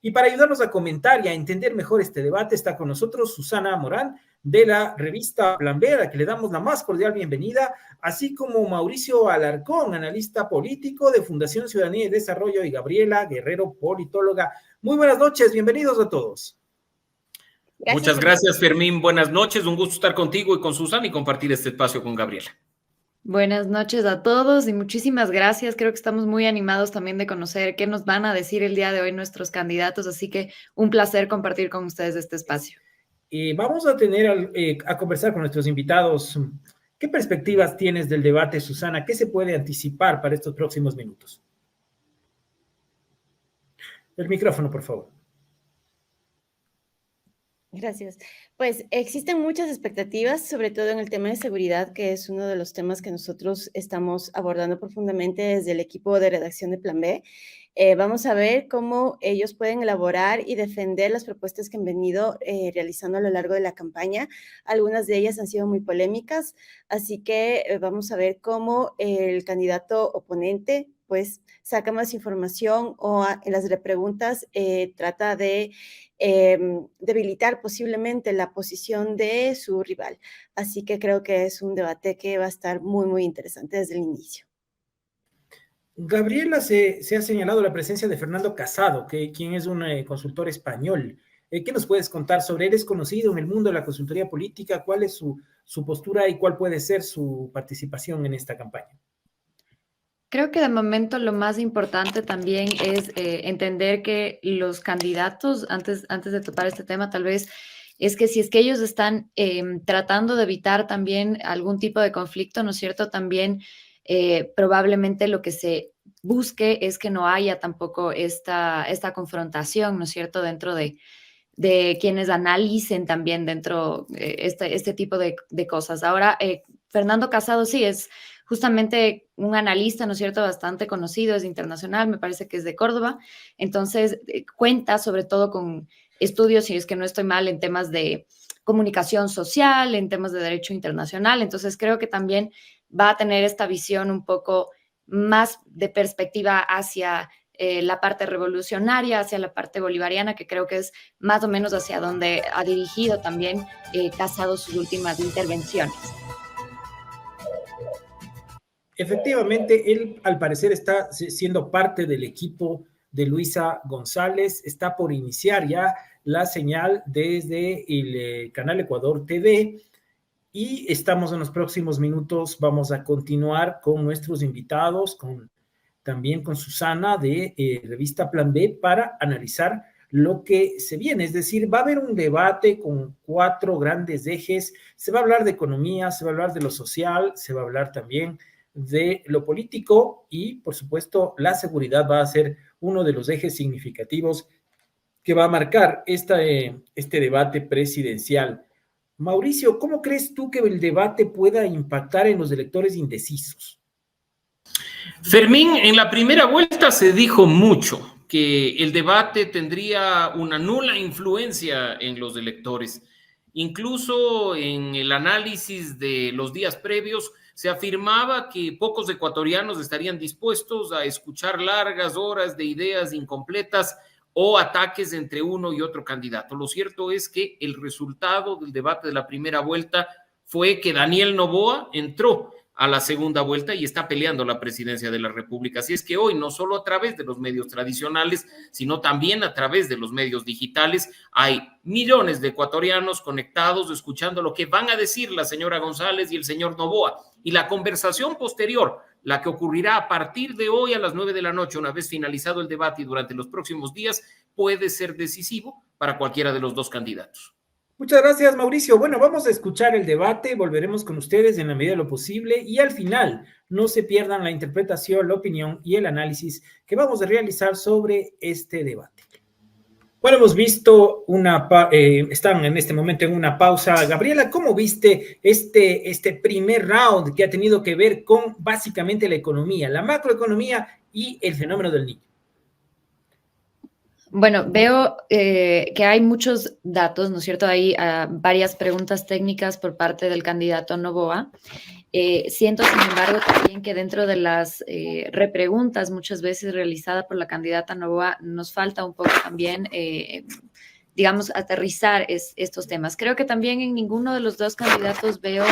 Y para ayudarnos a comentar y a entender mejor este debate, está con nosotros Susana Morán, de la revista Plan B, a la que le damos la más cordial bienvenida, así como Mauricio Alarcón, analista político de Fundación Ciudadanía y Desarrollo, y Gabriela Guerrero, politóloga. Muy buenas noches, bienvenidos a todos. Muchas gracias, Fermín. Buenas noches, un gusto estar contigo y con Susana y compartir este espacio con Gabriela. Buenas noches a todos y muchísimas gracias. Creo que estamos muy animados también de conocer qué nos van a decir el día de hoy nuestros candidatos, así que un placer compartir con ustedes este espacio. Vamos a tener a conversar con nuestros invitados. ¿Qué perspectivas tienes del debate, Susana? ¿Qué se puede anticipar para estos próximos minutos? El micrófono, por favor. Gracias. Pues existen muchas expectativas, sobre todo en el tema de seguridad, que es uno de los temas que nosotros estamos abordando profundamente desde el equipo de redacción de Plan B. Vamos a ver cómo ellos pueden elaborar y defender las propuestas que han venido realizando a lo largo de la campaña. Algunas de ellas han sido muy polémicas, así que vamos a ver cómo el candidato oponente pues saca más información o en las repreguntas trata de debilitar posiblemente la posición de su rival. Así que creo que es un debate que va a estar muy, muy interesante desde el inicio. Gabriela, se ha señalado la presencia de Fernando Casado, quien es un consultor español. ¿Qué nos puedes contar sobre él? ¿Es conocido en el mundo de la consultoría política? ¿Cuál es su postura y cuál puede ser su participación en esta campaña? Creo que de momento lo más importante también es entender que los candidatos, antes de topar este tema, tal vez es que si es que ellos están tratando de evitar también algún tipo de conflicto, ¿no es cierto? También probablemente lo que se busque es que no haya tampoco esta confrontación, ¿no es cierto? Dentro de quienes analicen también dentro este tipo de cosas. Ahora, Fernando Casado sí es justamente un analista, ¿no es cierto?, bastante conocido, es internacional, me parece que es de Córdoba, entonces cuenta sobre todo con estudios, si es que no estoy mal, en temas de comunicación social, en temas de derecho internacional, entonces creo que también va a tener esta visión un poco más de perspectiva hacia la parte revolucionaria, hacia la parte bolivariana, que creo que es más o menos hacia donde ha dirigido también Casado sus últimas intervenciones. Efectivamente, él al parecer está siendo parte del equipo de Luisa González, está por iniciar ya la señal desde el canal Ecuador TV y estamos en los próximos minutos, vamos a continuar con nuestros invitados, también con Susana de revista Plan B para analizar lo que se viene, es decir, va a haber un debate con 4 grandes ejes, se va a hablar de economía, se va a hablar de lo social, se va a hablar también de lo político y, por supuesto, la seguridad va a ser uno de los ejes significativos que va a marcar este debate presidencial. Mauricio, ¿cómo crees tú que el debate pueda impactar en los electores indecisos? Fermín, en la primera vuelta se dijo mucho que el debate tendría una nula influencia en los electores. Incluso en el análisis de los días previos se afirmaba que pocos ecuatorianos estarían dispuestos a escuchar largas horas de ideas incompletas o ataques entre uno y otro candidato. Lo cierto es que el resultado del debate de la primera vuelta fue que Daniel Noboa entró a la segunda vuelta y está peleando la presidencia de la República. Así es que hoy, no solo a través de los medios tradicionales, sino también a través de los medios digitales, hay millones de ecuatorianos conectados, escuchando lo que van a decir la señora González y el señor Noboa. Y la conversación posterior, la que ocurrirá a partir de hoy a las 9 de la noche, una vez finalizado el debate y durante los próximos días, puede ser decisivo para cualquiera de los dos candidatos. Muchas gracias, Mauricio. Bueno, vamos a escuchar el debate, volveremos con ustedes en la medida de lo posible y al final no se pierdan la interpretación, la opinión y el análisis que vamos a realizar sobre este debate. Bueno, hemos visto están en este momento en una pausa. Gabriela, ¿cómo viste este primer round que ha tenido que ver con básicamente la economía, la macroeconomía y el fenómeno del niño? Bueno, veo que hay muchos datos, ¿no es cierto? Hay varias preguntas técnicas por parte del candidato Noboa. Siento, sin embargo, también que dentro de las repreguntas muchas veces realizadas por la candidata Noboa nos falta un poco también, digamos, aterrizar estos temas. Creo que también en ninguno de los dos candidatos veo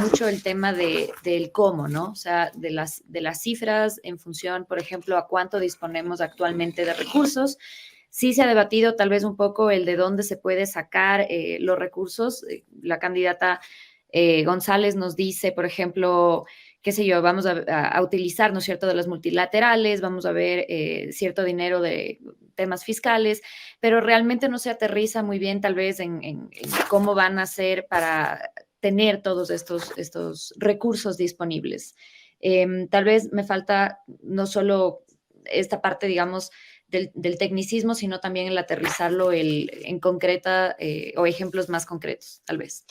mucho el tema del cómo, ¿no? O sea, de las cifras en función, por ejemplo, a cuánto disponemos actualmente de recursos. Sí se ha debatido tal vez un poco el de dónde se puede sacar los recursos. La candidata González nos dice, por ejemplo, qué sé yo, vamos a utilizar, ¿no es cierto?, de los multilaterales, vamos a ver cierto dinero de temas fiscales, pero realmente no se aterriza muy bien tal vez en cómo van a hacer para tener todos estos recursos disponibles. Tal vez me falta no solo esta parte, digamos, del tecnicismo, sino también el aterrizarlo en concreta o ejemplos más concretos, tal vez.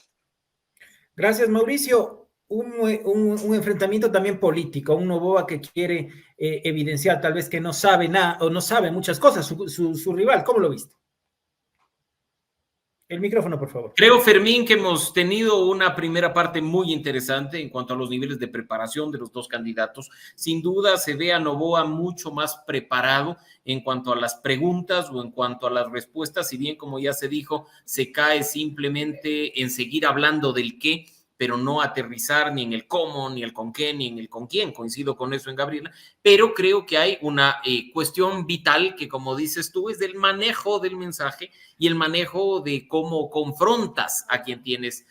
Gracias, Mauricio. Un enfrentamiento también político, un Noboa que quiere evidenciar tal vez que no sabe nada o no sabe muchas cosas, su rival. ¿Cómo lo viste? El micrófono, por favor. Creo, Fermín, que hemos tenido una primera parte muy interesante en cuanto a los niveles de preparación de los dos candidatos. Sin duda se ve a Noboa mucho más preparado en cuanto a las preguntas o en cuanto a las respuestas, si bien, como ya se dijo, se cae simplemente en seguir hablando del qué, pero no aterrizar ni en el cómo, ni el con qué, ni en el con quién. Coincido con eso en Gabriela, pero creo que hay una cuestión vital que, como dices tú, es del manejo del mensaje y el manejo de cómo confrontas a quien tienes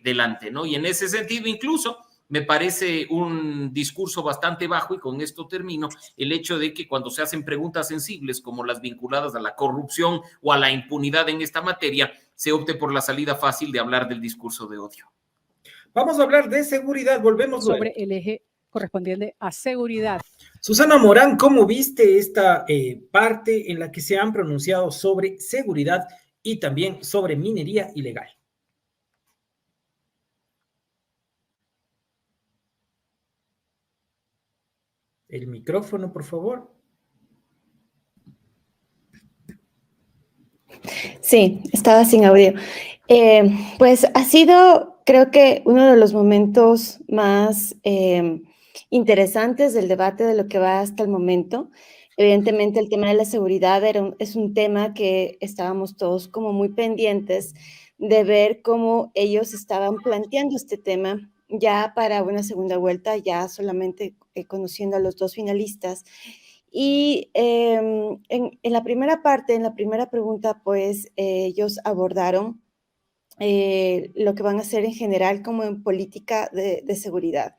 delante, ¿no? Y en ese sentido, incluso, me parece un discurso bastante bajo, y con esto termino, el hecho de que cuando se hacen preguntas sensibles como las vinculadas a la corrupción o a la impunidad en esta materia, se opte por la salida fácil de hablar del discurso de odio. Vamos a hablar de seguridad, volvemos luego. Sobre el eje correspondiente a seguridad. Susana Morán, ¿cómo viste esta parte en la que se han pronunciado sobre seguridad y también sobre minería ilegal? El micrófono, por favor. Sí, estaba sin audio. Pues ha sido, creo que, uno de los momentos más interesantes del debate de lo que va hasta el momento. Evidentemente, el tema de la seguridad es un tema que estábamos todos como muy pendientes de ver cómo ellos estaban planteando este tema ya para una segunda vuelta, ya solamente conociendo a los dos finalistas. Y en la primera parte, en la primera pregunta, pues ellos abordaron lo que van a hacer en general como en política de seguridad.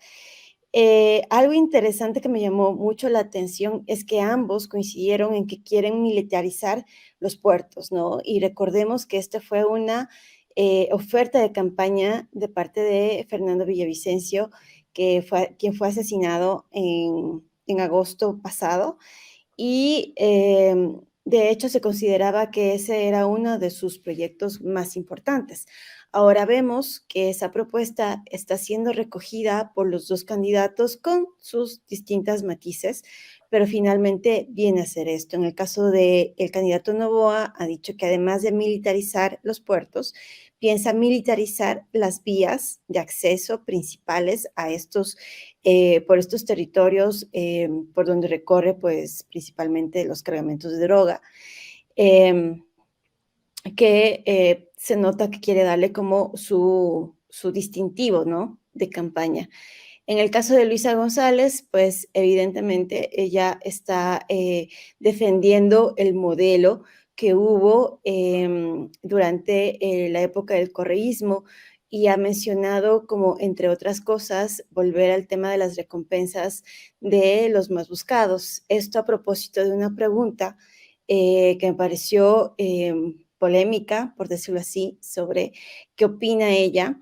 Algo interesante que me llamó mucho la atención es que ambos coincidieron en que quieren militarizar los puertos, ¿no? Y recordemos que esta fue una oferta de campaña de parte de Fernando Villavicencio, quien fue asesinado en agosto pasado, y de hecho se consideraba que ese era uno de sus proyectos más importantes. Ahora vemos que esa propuesta está siendo recogida por los dos candidatos con sus distintas matices, pero finalmente viene a ser esto. En el caso del candidato Noboa, ha dicho que además de militarizar los puertos, piensa militarizar las vías de acceso principales a por estos territorios por donde recorre, pues, principalmente los cargamentos de droga, que se nota que quiere darle como su distintivo, ¿no?, de campaña. En el caso de Luisa González, pues evidentemente ella está defendiendo el modelo que hubo durante la época del correísmo, y ha mencionado como, entre otras cosas, volver al tema de las recompensas de los más buscados. Esto a propósito de una pregunta que me pareció polémica, por decirlo así, sobre qué opina ella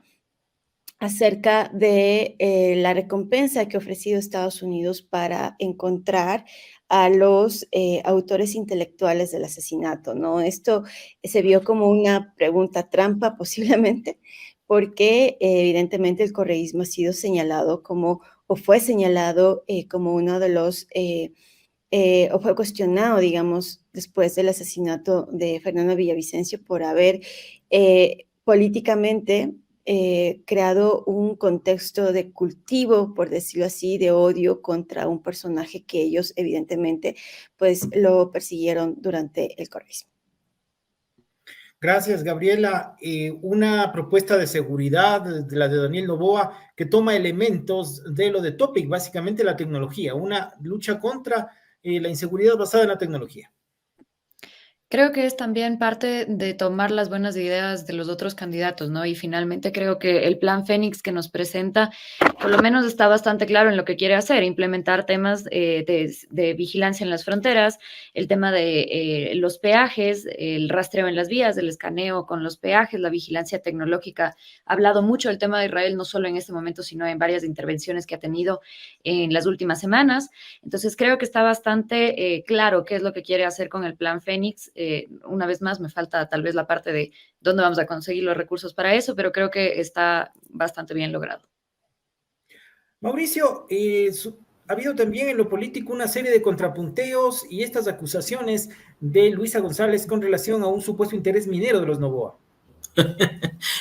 acerca de la recompensa que ha ofrecido Estados Unidos para encontrar a los autores intelectuales del asesinato, ¿no? Esto se vio como una pregunta trampa posiblemente, porque evidentemente el correísmo ha sido señalado como, o fue señalado como uno de los, o fue cuestionado, digamos, después del asesinato de Fernando Villavicencio por haber políticamente creado un contexto de cultivo, por decirlo así, de odio contra un personaje que ellos evidentemente pues lo persiguieron durante el correísmo. Gracias, Gabriela. Una propuesta de seguridad, de la de Daniel Noboa, que toma elementos de lo de Topic, básicamente la tecnología, una lucha contra la inseguridad basada en la tecnología. Creo que es también parte de tomar las buenas ideas de los otros candidatos, ¿no? Y finalmente creo que el plan Fénix que nos presenta, por lo menos está bastante claro en lo que quiere hacer, implementar temas de vigilancia en las fronteras, el tema de los peajes, el rastreo en las vías, el escaneo con los peajes, la vigilancia tecnológica. Ha hablado mucho del tema de Israel, no solo en este momento, sino en varias intervenciones que ha tenido en las últimas semanas. Entonces creo que está bastante claro qué es lo que quiere hacer con el plan Fénix. Una vez más, me falta tal vez la parte de dónde vamos a conseguir los recursos para eso, pero creo que está bastante bien logrado. Mauricio, ha habido también en lo político una serie de contrapunteos y estas acusaciones de Luisa González con relación a un supuesto interés minero de los Noboa.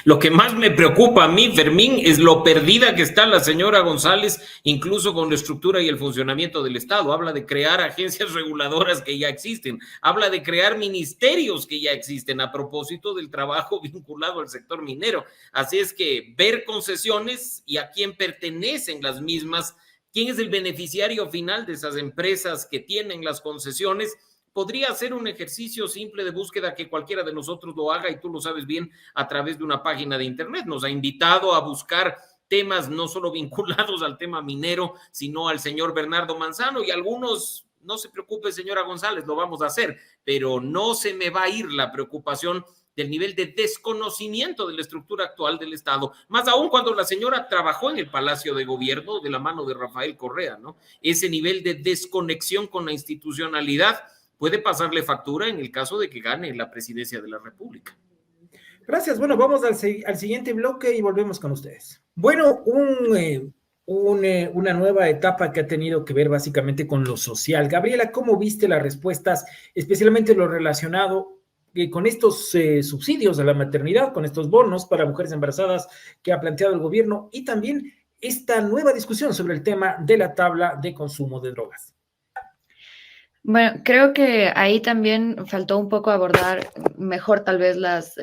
Lo que más me preocupa a mí, Fermín, es lo perdida que está la señora González, incluso con la estructura y el funcionamiento del Estado. Habla de crear agencias reguladoras que ya existen, habla de crear ministerios que ya existen a propósito del trabajo vinculado al sector minero. Así es que ver concesiones y a quién pertenecen las mismas, quién es el beneficiario final de esas empresas que tienen las concesiones, podría ser un ejercicio simple de búsqueda que cualquiera de nosotros lo haga, y tú lo sabes bien, a través de una página de internet. Nos ha invitado a buscar temas no solo vinculados al tema minero, sino al señor Bernardo Manzano, y algunos, no se preocupe señora González, lo vamos a hacer, pero no se me va a ir la preocupación del nivel de desconocimiento de la estructura actual del Estado, más aún cuando la señora trabajó en el Palacio de Gobierno de la mano de Rafael Correa, ¿no? Ese nivel de desconexión con la institucionalidad puede pasarle factura en el caso de que gane la presidencia de la República. Gracias. Bueno, vamos al siguiente bloque y volvemos con ustedes. Bueno, una nueva etapa que ha tenido que ver básicamente con lo social. Gabriela, ¿cómo viste las respuestas, especialmente lo relacionado con estos subsidios a la maternidad, con estos bonos para mujeres embarazadas que ha planteado el gobierno, y también esta nueva discusión sobre el tema de la tabla de consumo de drogas? Bueno, creo que ahí también faltó un poco abordar mejor tal vez las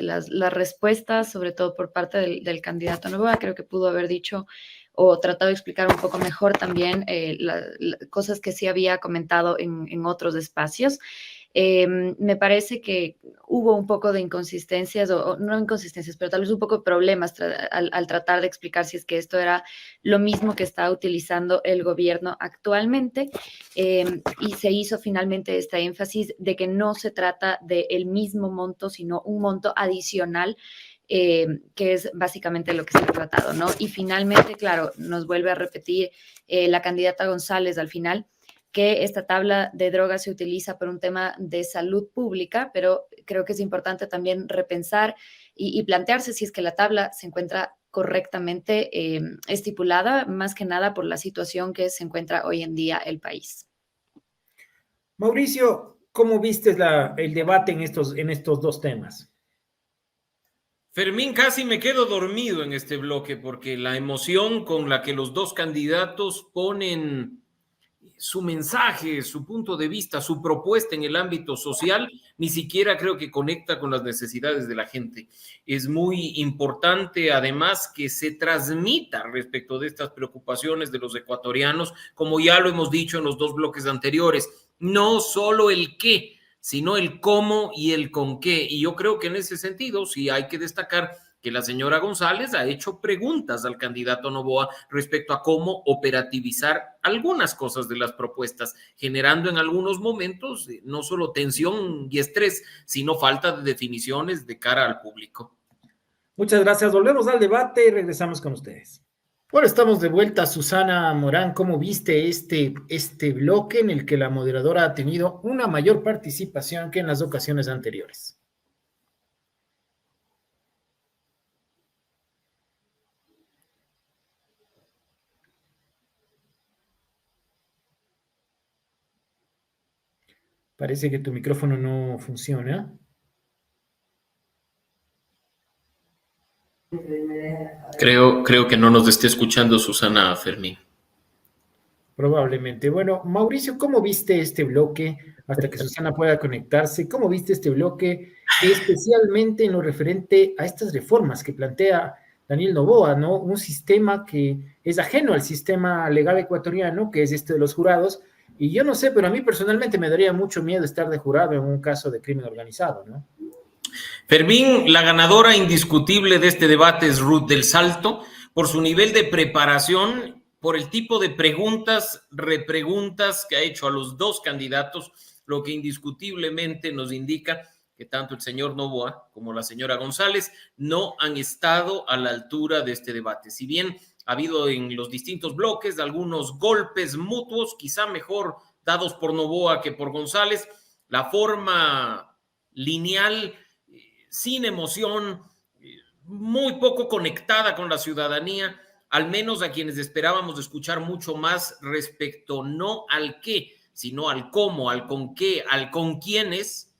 respuestas, sobre todo por parte del candidato Noboa. Creo que pudo haber dicho o tratado de explicar un poco mejor también cosas que sí había comentado en otros espacios. Me parece que hubo un poco de inconsistencias, o no inconsistencias, pero tal vez un poco de problemas al tratar de explicar si es que esto era lo mismo que está utilizando el gobierno actualmente, y se hizo finalmente este énfasis de que no se trata del mismo monto, sino un monto adicional, que es básicamente lo que se ha tratado, ¿no? Y finalmente, claro, nos vuelve a repetir la candidata González al final, que esta tabla de drogas se utiliza por un tema de salud pública, pero creo que es importante también repensar y plantearse si es que la tabla se encuentra correctamente estipulada, más que nada por la situación que se encuentra hoy en día el país. Mauricio, ¿cómo viste el debate en estos dos temas? Fermín, casi me quedo dormido en este bloque porque la emoción con la que los dos candidatos ponen su mensaje, su punto de vista, su propuesta en el ámbito social, ni siquiera creo que conecta con las necesidades de la gente. Es muy importante, además, que se transmita respecto de estas preocupaciones de los ecuatorianos, como ya lo hemos dicho en los dos bloques anteriores, no solo el qué, sino el cómo y el con qué. Y yo creo que en ese sentido sí hay que destacar que la señora González ha hecho preguntas al candidato Noboa respecto a cómo operativizar algunas cosas de las propuestas, generando en algunos momentos no solo tensión y estrés, sino falta de definiciones de cara al público. Muchas gracias. Volvemos al debate y regresamos con ustedes. Bueno, estamos de vuelta. Susana Morán, ¿cómo viste este bloque en el que la moderadora ha tenido una mayor participación que en las ocasiones anteriores? Parece que tu micrófono no funciona. Creo que no nos esté escuchando Susana Fermín. Probablemente. Bueno, Mauricio, ¿cómo viste este bloque? Hasta que Susana pueda conectarse, ¿cómo viste este bloque? Especialmente en lo referente a estas reformas que plantea Daniel Noboa, ¿no? Un sistema que es ajeno al sistema legal ecuatoriano, que es este de los jurados. Y yo no sé, pero a mí personalmente me daría mucho miedo estar de jurado en un caso de crimen organizado, ¿no? Fermín, la ganadora indiscutible de este debate es Ruth del Salto, por su nivel de preparación, por el tipo de preguntas, repreguntas que ha hecho a los dos candidatos, lo que indiscutiblemente nos indica que tanto el señor Noboa como la señora González no han estado a la altura de este debate. Si bien ha habido en los distintos bloques algunos golpes mutuos, quizá mejor dados por Noboa que por González, la forma lineal, sin emoción, muy poco conectada con la ciudadanía, al menos a quienes esperábamos escuchar mucho más respecto no al qué, sino al cómo, al con qué, al con quiénes,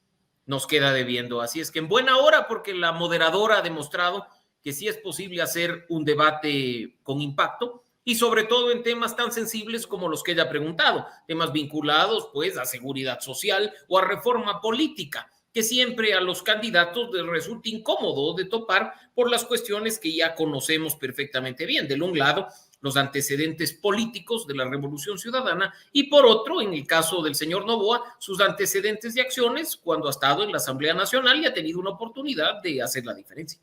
nos queda debiendo. Así es que en buena hora, porque la moderadora ha demostrado que sí es posible hacer un debate con impacto y sobre todo en temas tan sensibles como los que ella ha preguntado, temas vinculados pues a seguridad social o a reforma política, que siempre a los candidatos les resulta incómodo de topar por las cuestiones que ya conocemos perfectamente bien. De un lado, los antecedentes políticos de la Revolución Ciudadana y por otro, en el caso del señor Noboa, sus antecedentes de acciones cuando ha estado en la Asamblea Nacional y ha tenido una oportunidad de hacer la diferencia.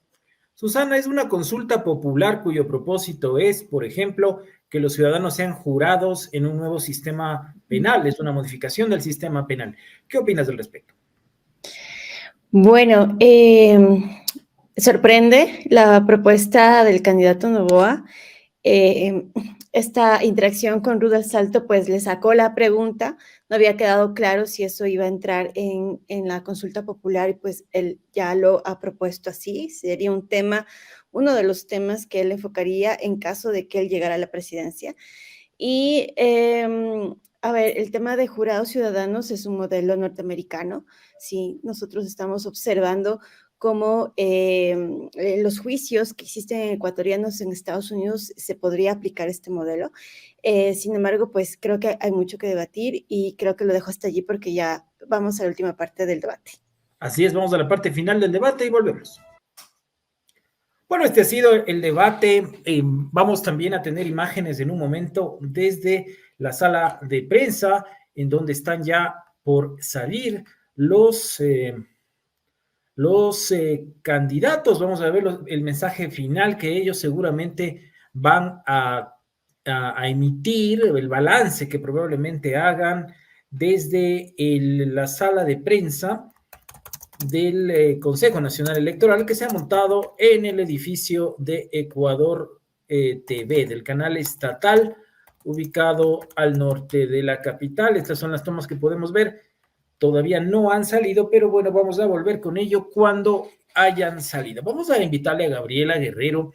Susana, es una consulta popular cuyo propósito es, por ejemplo, que los ciudadanos sean jurados en un nuevo sistema penal, es una modificación del sistema penal. ¿Qué opinas al respecto? Bueno, sorprende la propuesta del candidato Noboa. Esta interacción con Ruth del Salto pues le sacó la pregunta, no había quedado claro si eso iba a entrar en la consulta popular y pues él ya lo ha propuesto así, sería un tema, uno de los temas que él enfocaría en caso de que él llegara a la presidencia. Y a ver, el tema de jurados ciudadanos es un modelo norteamericano, sí, nosotros estamos observando cómo los juicios que existen ecuatorianos en Estados Unidos se podría aplicar este modelo. Sin embargo, pues creo que hay mucho que debatir y creo que lo dejo hasta allí porque ya vamos a la última parte del debate. Así es, vamos a la parte final del debate y volvemos. Bueno, este ha sido el debate. Vamos también a tener imágenes en un momento desde la sala de prensa, en donde están ya por salir los candidatos. Vamos a ver el mensaje final que ellos seguramente van a emitir, el balance que probablemente hagan desde la sala de prensa del Consejo Nacional Electoral que se ha montado en el edificio de Ecuador TV, del canal estatal, ubicado al norte de la capital. Estas son las tomas que podemos ver. Todavía no han salido, pero bueno, vamos a volver con ello cuando hayan salido. Vamos a invitarle a Gabriela Guerrero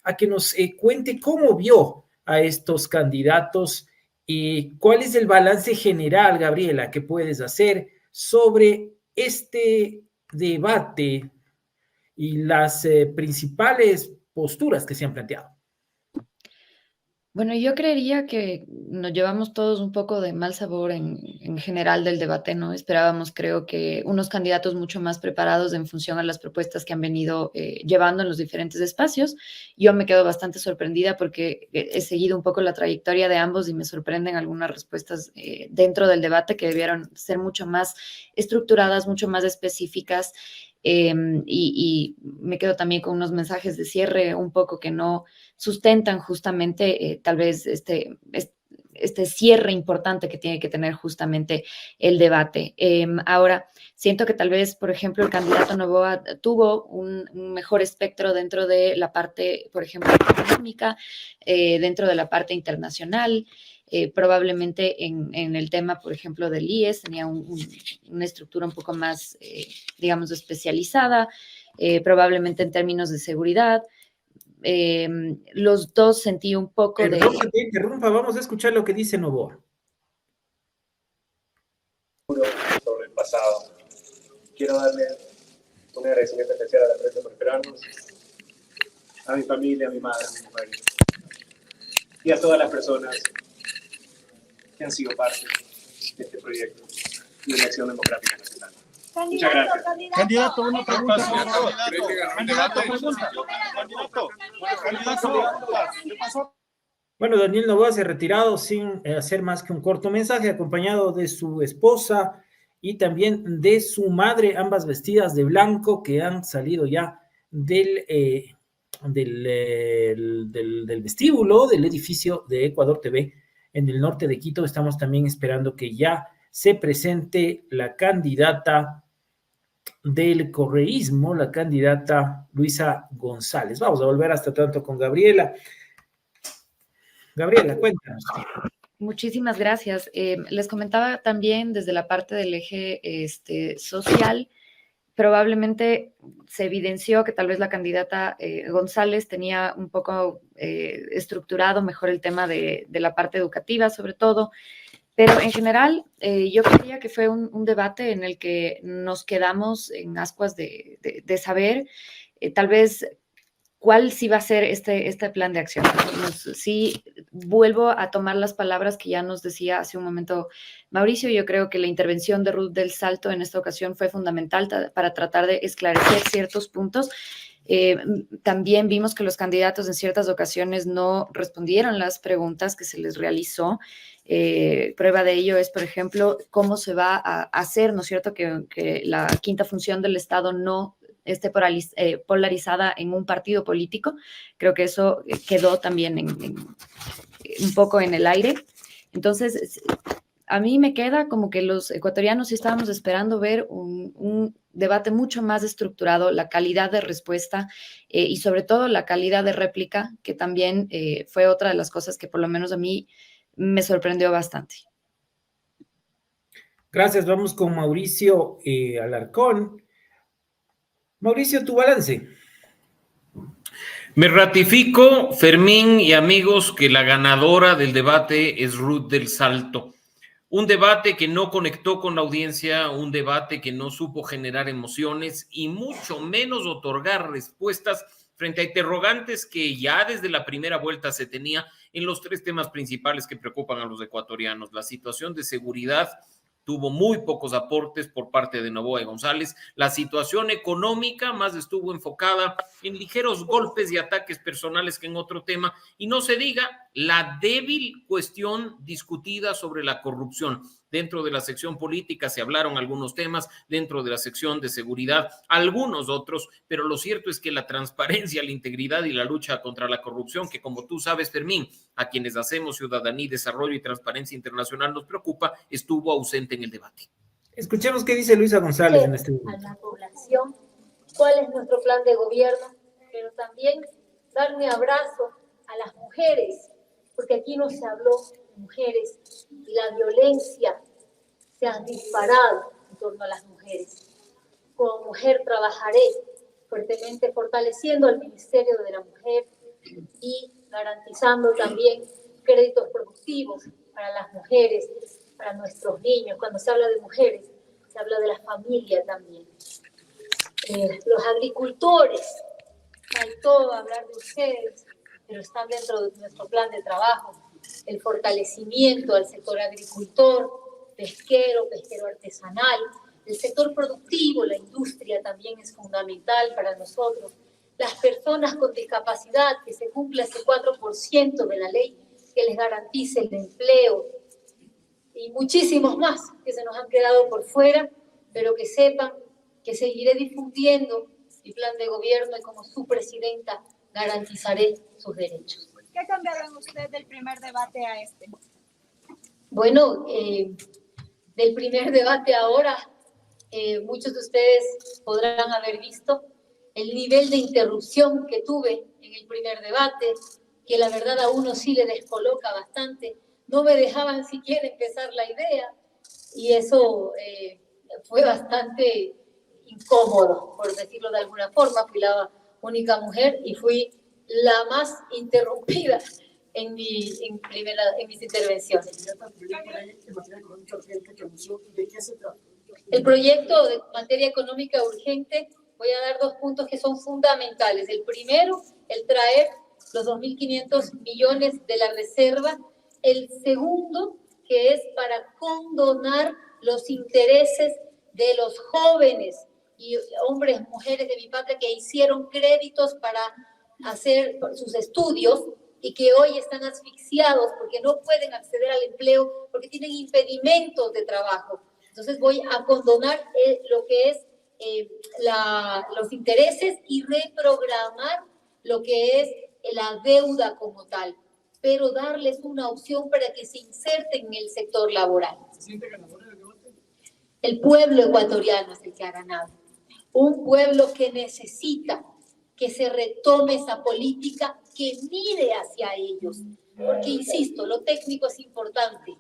a que nos cuente cómo vio a estos candidatos y cuál es el balance general, Gabriela, que puedes hacer sobre este debate y las principales posturas que se han planteado. Bueno, yo creería que nos llevamos todos un poco de mal sabor en general del debate, ¿no? Esperábamos, creo que, unos candidatos mucho más preparados en función a las propuestas que han venido llevando en los diferentes espacios. Yo me quedo bastante sorprendida porque he seguido un poco la trayectoria de ambos y me sorprenden algunas respuestas dentro del debate que debieron ser mucho más estructuradas, mucho más específicas. Y me quedo también con unos mensajes de cierre un poco que no sustentan justamente tal vez este cierre importante que tiene que tener justamente el debate. Ahora, siento que tal vez, por ejemplo, el candidato Noboa tuvo un mejor espectro dentro de la parte, por ejemplo, económica, dentro de la parte internacional. Probablemente en el tema, por ejemplo, del IES tenía una estructura un poco más, digamos, especializada, probablemente en términos de seguridad. Los dos sentí un poco Perdón que te interrumpa, vamos a escuchar lo que dice Noboa. Sobre el pasado. Quiero darle un agradecimiento especial a la prensa por esperarnos. a mi familia, a mi madre, a mi mujer y a todas las personas que han sido parte de este proyecto de la Acción Democrática Nacional. Muchas gracias. Candidato, una pregunta. Candidato, pregunta. Candidato, ¿qué pasó? Bueno, Daniel Noboa se ha retirado sin hacer más que un corto mensaje, acompañado de su esposa y también de su madre, ambas vestidas de blanco, que han salido ya del vestíbulo del edificio de Ecuador TV en el norte de Quito. Estamos también esperando que ya se presente la candidata del correísmo, la candidata Luisa González. Vamos a volver hasta tanto con Gabriela. Gabriela, cuéntanos. Muchísimas gracias. Les comentaba también desde la parte del eje social, probablemente se evidenció que tal vez la candidata González tenía un poco estructurado mejor el tema de la parte educativa, sobre todo, pero en general yo creía que fue un debate en el que nos quedamos en ascuas de saber tal vez cuál sí va a ser este plan de acción. Sí, vuelvo a tomar las palabras que ya nos decía hace un momento Mauricio. Yo creo que la intervención de Ruth del Salto en esta ocasión fue fundamental para tratar de esclarecer ciertos puntos. También vimos que los candidatos en ciertas ocasiones no respondieron las preguntas que se les realizó. Prueba de ello es, por ejemplo, cómo se va a hacer, ¿no es cierto?, que la quinta función del Estado no esté polarizada en un partido político. Creo que eso quedó también un poco en el aire. Entonces, a mí me queda como que los ecuatorianos sí estábamos esperando ver un debate mucho más estructurado, la calidad de respuesta y sobre todo la calidad de réplica, que también fue otra de las cosas que por lo menos a mí me sorprendió bastante. Gracias, vamos con Mauricio Alarcón. Mauricio, tu balance. Me ratifico, Fermín y amigos, que la ganadora del debate es Ruth del Salto. Un debate que no conectó con la audiencia, un debate que no supo generar emociones y mucho menos otorgar respuestas frente a interrogantes que ya desde la primera vuelta se tenía en los tres temas principales que preocupan a los ecuatorianos. La situación de seguridad tuvo muy pocos aportes por parte de Noboa y González. La situación económica más estuvo enfocada en ligeros golpes y ataques personales que en otro tema. Y no se diga la débil cuestión discutida sobre la corrupción. Dentro de la sección política se hablaron algunos temas, dentro de la sección de seguridad algunos otros, pero lo cierto es que la transparencia, la integridad y la lucha contra la corrupción, que como tú sabes, Fermín, a quienes hacemos ciudadanía, desarrollo y transparencia internacional nos preocupa, estuvo ausente en el debate. Escuchemos qué dice Luisa González en este momento. A la población, cuál es nuestro plan de gobierno, pero también dar un abrazo a las mujeres, porque aquí no se habló de mujeres y la violencia se ha disparado en torno a las mujeres. Como mujer trabajaré fuertemente fortaleciendo el Ministerio de la Mujer y garantizando también créditos productivos para las mujeres, para nuestros niños. Cuando se habla de mujeres, se habla de la familia también. Los agricultores, faltó hablar de ustedes, pero están dentro de nuestro plan de trabajo. El fortalecimiento al sector agricultor, pesquero artesanal, el sector productivo, la industria también es fundamental para nosotros. Las personas con discapacidad, que se cumpla ese 4% de la ley que les garantice el empleo, y muchísimos más que se nos han quedado por fuera, pero que sepan que seguiré difundiendo mi plan de gobierno y como su presidenta garantizaré sus derechos. ¿Qué ha cambiado en usted del primer debate a este? Bueno, del primer debate ahora, muchos de ustedes podrán haber visto el nivel de interrupción que tuve en el primer debate, que la verdad a uno sí le descoloca bastante. No me dejaban siquiera empezar la idea y eso fue bastante incómodo, por decirlo de alguna forma. Fui la única mujer y fui la más interrumpida en mis intervenciones. El proyecto de materia económica urgente voy a dar 2 puntos que son fundamentales. El primero, el traer los 2.500 millones de la reserva. El segundo, que es para condonar los intereses de los jóvenes y hombres, mujeres de mi patria que hicieron créditos para hacer sus estudios y que hoy están asfixiados porque no pueden acceder al empleo, porque tienen impedimentos de trabajo. Entonces voy a condonar lo que es los intereses y reprogramar lo que es la deuda como tal, pero darles una opción para que se inserten en el sector laboral. ¿Se siente ganador del debate? El pueblo ecuatoriano es el que ha ganado. Un pueblo que necesita que se retome esa política, que mire hacia ellos. Porque, insisto, lo técnico es importante,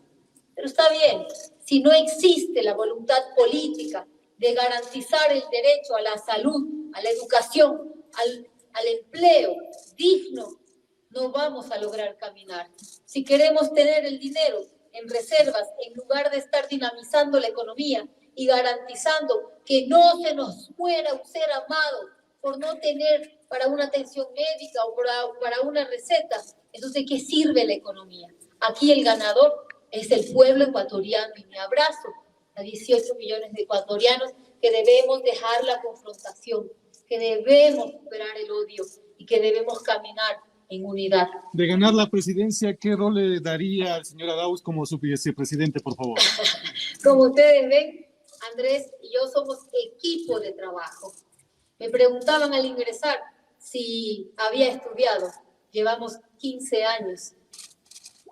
pero está bien. Si no existe la voluntad política de garantizar el derecho a la salud, a la educación, al empleo digno, no vamos a lograr caminar. Si queremos tener el dinero en reservas, en lugar de estar dinamizando la economía y garantizando que no se nos muera un ser amado por no tener para una atención médica o para una receta, entonces, ¿qué sirve la economía? Aquí el ganador es el pueblo ecuatoriano y mi abrazo a 18 millones de ecuatorianos que debemos dejar la confrontación, que debemos superar el odio y que debemos caminar en unidad. De ganar la presidencia, ¿qué rol le daría al señor Arauz como su vicepresidente, por favor? Como ustedes ven, Andrés y yo somos equipo de trabajo. Me preguntaban al ingresar si había estudiado. Llevamos 15 años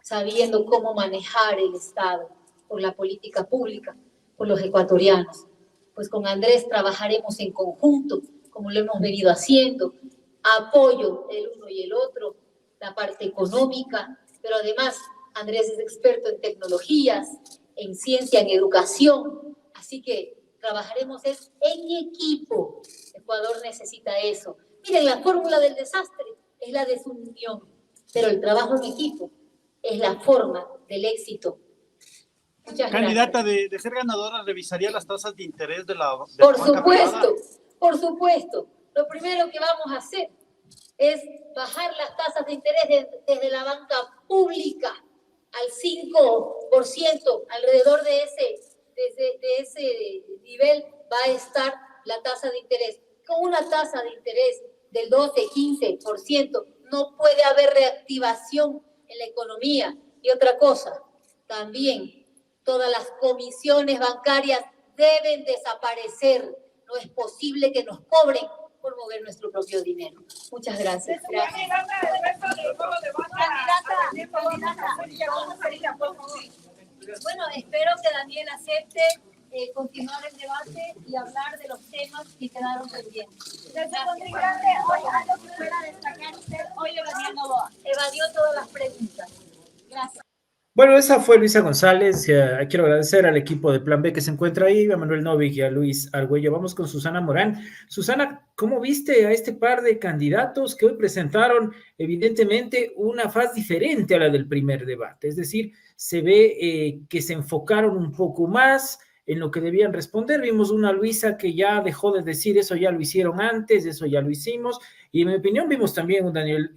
sabiendo cómo manejar el Estado por la política pública, por los ecuatorianos. Pues con Andrés trabajaremos en conjunto, como lo hemos venido haciendo, apoyo el uno y el otro, la parte económica, pero además Andrés es experto en tecnologías, en ciencia, en educación, así que trabajaremos en equipo. Ecuador necesita eso. Miren, la fórmula del desastre es la desunión, pero el trabajo en equipo es la forma del éxito. Muchas Candidata, gracias. de ser ganadora, ¿revisaría las tasas de interés de la Por banca privada? supuesto, por supuesto. Lo primero que vamos a hacer es bajar las tasas de interés desde la banca pública al 5%, alrededor de ese nivel va a estar la tasa de interés. Con una tasa de interés del 12-15%, no puede haber reactivación en la economía. Y otra cosa, también todas las comisiones bancarias deben desaparecer. No es posible que nos cobren por mover nuestro propio dinero. Muchas gracias. Bueno, espero que Daniel acepte continuar el debate y hablar de los temas que quedaron pendientes. Hoy, algo que pueda destacar usted, hoy Daniel Noboa evadió todas las preguntas. Gracias. Bueno, esa fue Luisa González. Quiero agradecer al equipo de Plan B que se encuentra ahí, a Manuel Novik y a Luis Argüello. Vamos con Susana Morán. Susana, ¿cómo viste a este par de candidatos que hoy presentaron evidentemente una faz diferente a la del primer debate? Es decir, se ve que se enfocaron un poco más en lo que debían responder. Vimos una Luisa que ya dejó de decir eso ya lo hicieron antes, eso ya lo hicimos, y en mi opinión vimos también un Daniel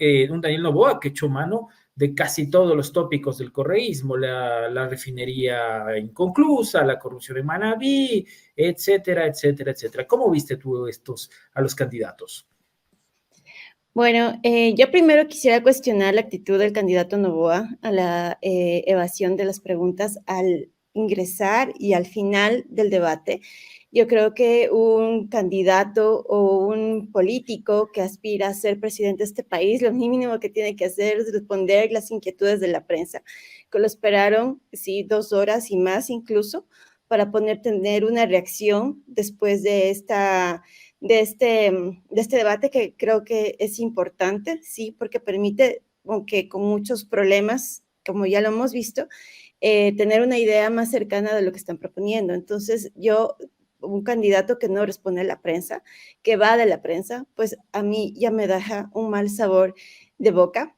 Noboa que echó mano de casi todos los tópicos del correísmo, la refinería inconclusa, la corrupción en Manabí, etcétera, etcétera, etcétera. ¿Cómo viste tú a los candidatos? Bueno, yo primero quisiera cuestionar la actitud del candidato Noboa a la evasión de las preguntas al ingresar y al final del debate. Yo creo que un candidato o un político que aspira a ser presidente de este país, lo mínimo que tiene que hacer es responder las inquietudes de la prensa, que lo esperaron, sí, 2 horas y más incluso, para tener una reacción después de este debate, que creo que es importante, sí, porque permite, aunque con muchos problemas, como ya lo hemos visto, tener una idea más cercana de lo que están proponiendo. Entonces, un candidato que no responde a la prensa, que va de la prensa, pues a mí ya me deja un mal sabor de boca.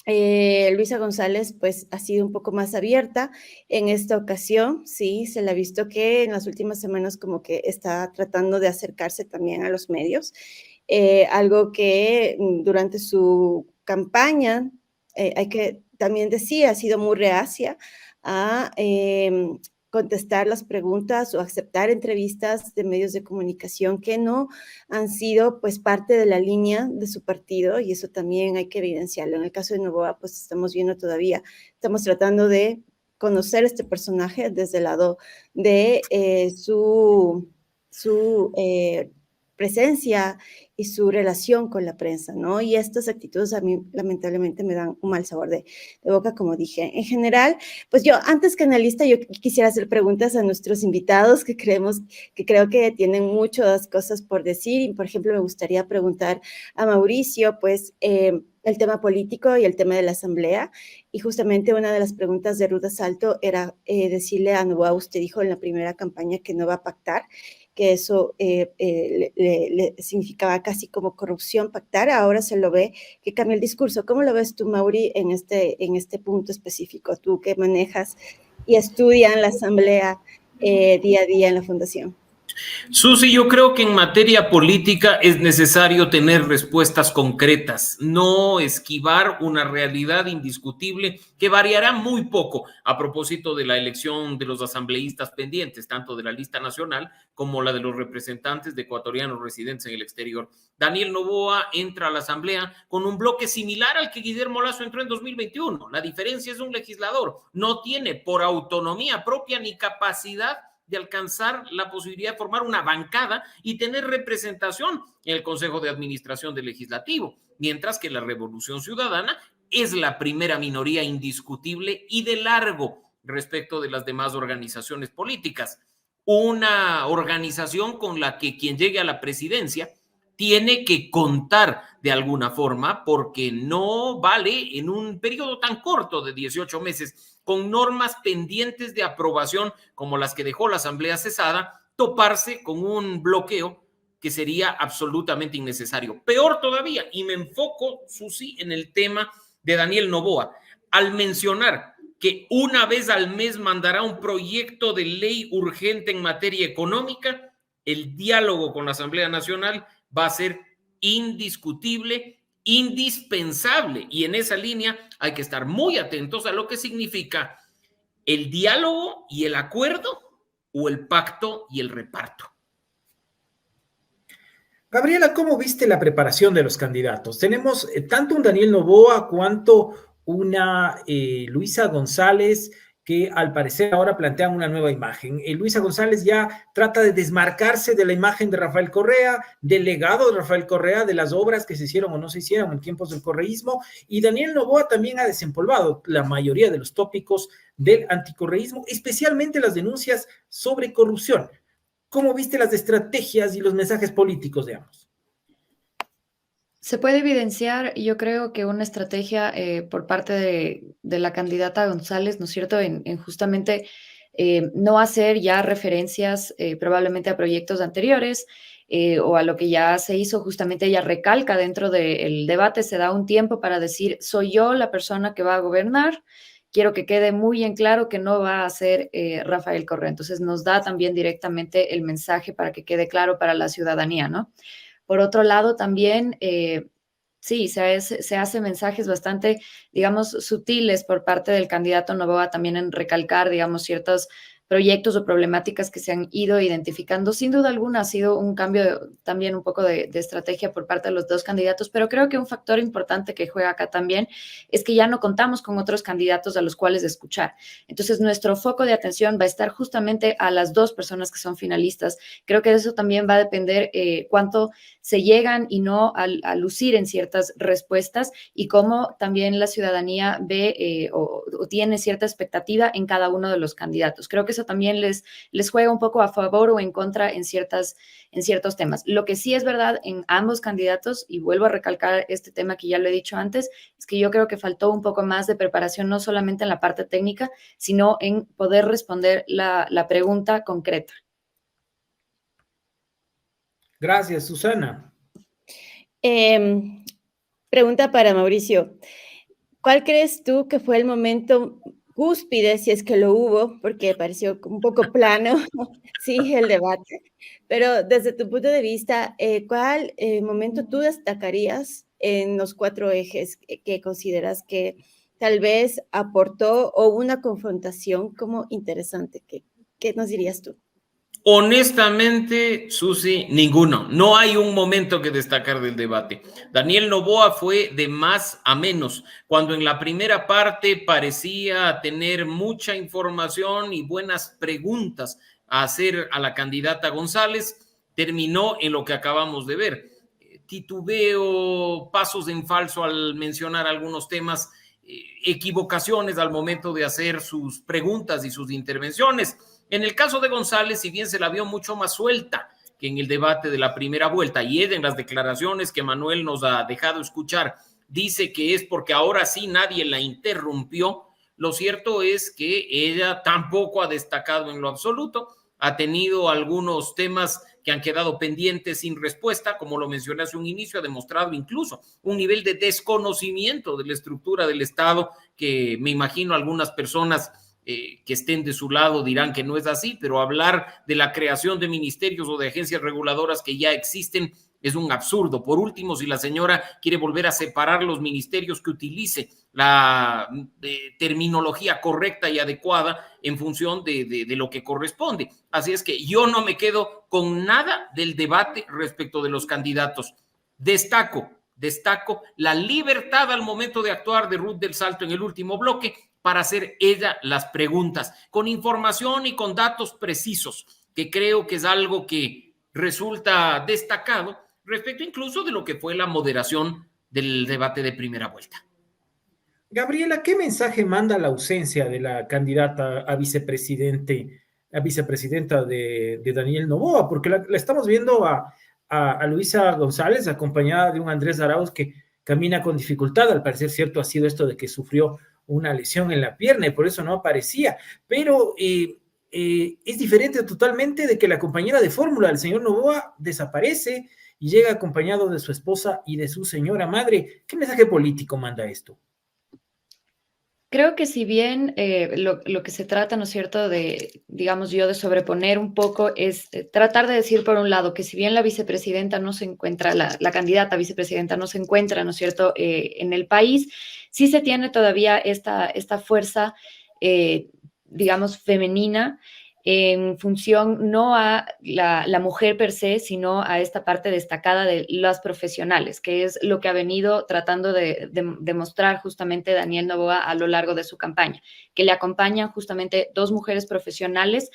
Luisa González pues ha sido un poco más abierta en esta ocasión, sí, se le ha visto que en las últimas semanas como que está tratando de acercarse también a los medios, algo que durante su campaña, hay que también decir, ha sido muy reacia a contestar las preguntas o aceptar entrevistas de medios de comunicación que no han sido pues parte de la línea de su partido, y eso también hay que evidenciarlo. En el caso de Noboa pues estamos viendo todavía, estamos tratando de conocer este personaje desde el lado de su presencia y su relación con la prensa, ¿no? Y estas actitudes a mí lamentablemente me dan un mal sabor de boca, como dije. En general, pues yo antes que analista, yo quisiera hacer preguntas a nuestros invitados que creo que tienen muchas cosas por decir, y por ejemplo me gustaría preguntar a Mauricio, pues el tema político y el tema de la asamblea, y justamente una de las preguntas de Ruda Salto era decirle a Noboa, usted dijo en la primera campaña que no va a pactar, que eso le significaba casi como corrupción pactar, ahora se lo ve que cambia el discurso. ¿Cómo lo ves tú, Mauri, en este punto específico? Tú que manejas y estudias en la asamblea día a día en la fundación. Susi, yo creo que en materia política es necesario tener respuestas concretas, no esquivar una realidad indiscutible que variará muy poco a propósito de la elección de los asambleístas pendientes, tanto de la lista nacional como la de los representantes de ecuatorianos residentes en el exterior. Daniel Noboa entra a la asamblea con un bloque similar al que Guillermo Lasso entró en 2021. La diferencia es un legislador, no tiene por autonomía propia ni capacidad de alcanzar la posibilidad de formar una bancada y tener representación en el Consejo de Administración del Legislativo, mientras que la Revolución Ciudadana es la primera minoría indiscutible y de largo respecto de las demás organizaciones políticas. Una organización con la que quien llegue a la presidencia tiene que contar de alguna forma, porque no vale en un periodo tan corto de 18 meses, con normas pendientes de aprobación como las que dejó la Asamblea cesada, toparse con un bloqueo que sería absolutamente innecesario. Peor todavía, y me enfoco, Susi, en el tema de Daniel Noboa, al mencionar que una vez al mes mandará un proyecto de ley urgente en materia económica, el diálogo con la Asamblea Nacional va a ser indiscutible, indispensable, y en esa línea hay que estar muy atentos a lo que significa el diálogo y el acuerdo o el pacto y el reparto. Gabriela, ¿cómo viste la preparación de los candidatos? Tenemos tanto un Daniel Noboa cuanto una Luisa González, que al parecer ahora plantean una nueva imagen. Luisa González ya trata de desmarcarse de la imagen de Rafael Correa, del legado de Rafael Correa, de las obras que se hicieron o no se hicieron en tiempos del correísmo, y Daniel Noboa también ha desempolvado la mayoría de los tópicos del anticorreísmo, especialmente las denuncias sobre corrupción. ¿Cómo viste las estrategias y los mensajes políticos de ambos? Se puede evidenciar, yo creo que una estrategia por parte de la candidata González, ¿no es cierto?, en justamente no hacer ya referencias probablemente a proyectos anteriores o a lo que ya se hizo. Justamente ella recalca dentro del debate, se da un tiempo para decir, soy yo la persona que va a gobernar. Quiero que quede muy en claro que no va a ser Rafael Correa. Entonces nos da también directamente el mensaje para que quede claro para la ciudadanía, ¿no? Por otro lado, también, sí, se hace mensajes bastante, digamos, sutiles por parte del candidato Noboa también en recalcar, digamos, ciertos proyectos o problemáticas que se han ido identificando. Sin duda alguna ha sido un cambio también un poco de estrategia por parte de los dos candidatos, pero creo que un factor importante que juega acá también es que ya no contamos con otros candidatos a los cuales escuchar. Entonces, nuestro foco de atención va a estar justamente a las dos personas que son finalistas. Creo que de eso también va a depender cuánto se llegan y no a lucir en ciertas respuestas, y cómo también la ciudadanía ve o tiene cierta expectativa en cada uno de los candidatos. Creo que eso también les juega un poco a favor o en contra en ciertos temas. Lo que sí es verdad en ambos candidatos, y vuelvo a recalcar este tema que ya lo he dicho antes, es que yo creo que faltó un poco más de preparación, no solamente en la parte técnica, sino en poder responder la pregunta concreta. Gracias, Susana. Pregunta para Mauricio. ¿Cuál crees tú que fue el momento cúspide, si es que lo hubo, porque pareció un poco plano, sí, el debate, pero desde tu punto de vista, ¿cuál momento tú destacarías en los 4 ejes que consideras que tal vez aportó o una confrontación como interesante? ¿Qué nos dirías tú? Honestamente, Susi, ninguno. No hay un momento que destacar del debate. Daniel Noboa fue de más a menos, cuando en la primera parte parecía tener mucha información y buenas preguntas a hacer a la candidata González, terminó en lo que acabamos de ver. Titubeo, pasos en falso al mencionar algunos temas, equivocaciones al momento de hacer sus preguntas y sus intervenciones. En el caso de González, si bien se la vio mucho más suelta que en el debate de la primera vuelta, y en las declaraciones que Manuel nos ha dejado escuchar, dice que es porque ahora sí nadie la interrumpió, lo cierto es que ella tampoco ha destacado en lo absoluto, ha tenido algunos temas que han quedado pendientes sin respuesta, como lo mencioné hace un inicio, ha demostrado incluso un nivel de desconocimiento de la estructura del Estado que me imagino algunas personas que estén de su lado dirán que no es así, pero hablar de la creación de ministerios o de agencias reguladoras que ya existen es un absurdo. Por último, si la señora quiere volver a separar los ministerios, que utilice la terminología correcta y adecuada en función de lo que corresponde. Así es que yo no me quedo con nada del debate respecto de los candidatos. Destaco la libertad al momento de actuar de Ruth del Salto en el último bloque para hacer ella las preguntas, con información y con datos precisos, que creo que es algo que resulta destacado respecto incluso de lo que fue la moderación del debate de primera vuelta. Gabriela, ¿qué mensaje manda la ausencia de la candidata a vicepresidenta de Daniel Noboa? Porque la estamos viendo a Luisa González acompañada de un Andrés Arauz que camina con dificultad. Al parecer cierto ha sido esto de que sufrió una lesión en la pierna y por eso no aparecía, pero es diferente totalmente de que la compañera de fórmula del señor Noboa desaparece y llega acompañado de su esposa y de su señora madre. ¿Qué mensaje político manda esto? Creo que si bien lo que se trata, ¿no es cierto?, de, digamos yo, de sobreponer un poco es tratar de decir, por un lado, que si bien la vicepresidenta no se encuentra, la candidata a vicepresidenta no se encuentra, ¿no es cierto?, en el país, sí se tiene todavía esta fuerza, digamos, femenina, en función no a la mujer per se, sino a esta parte destacada de las profesionales, que es lo que ha venido tratando de demostrar justamente Daniel Noboa a lo largo de su campaña, que le acompañan justamente 2 mujeres profesionales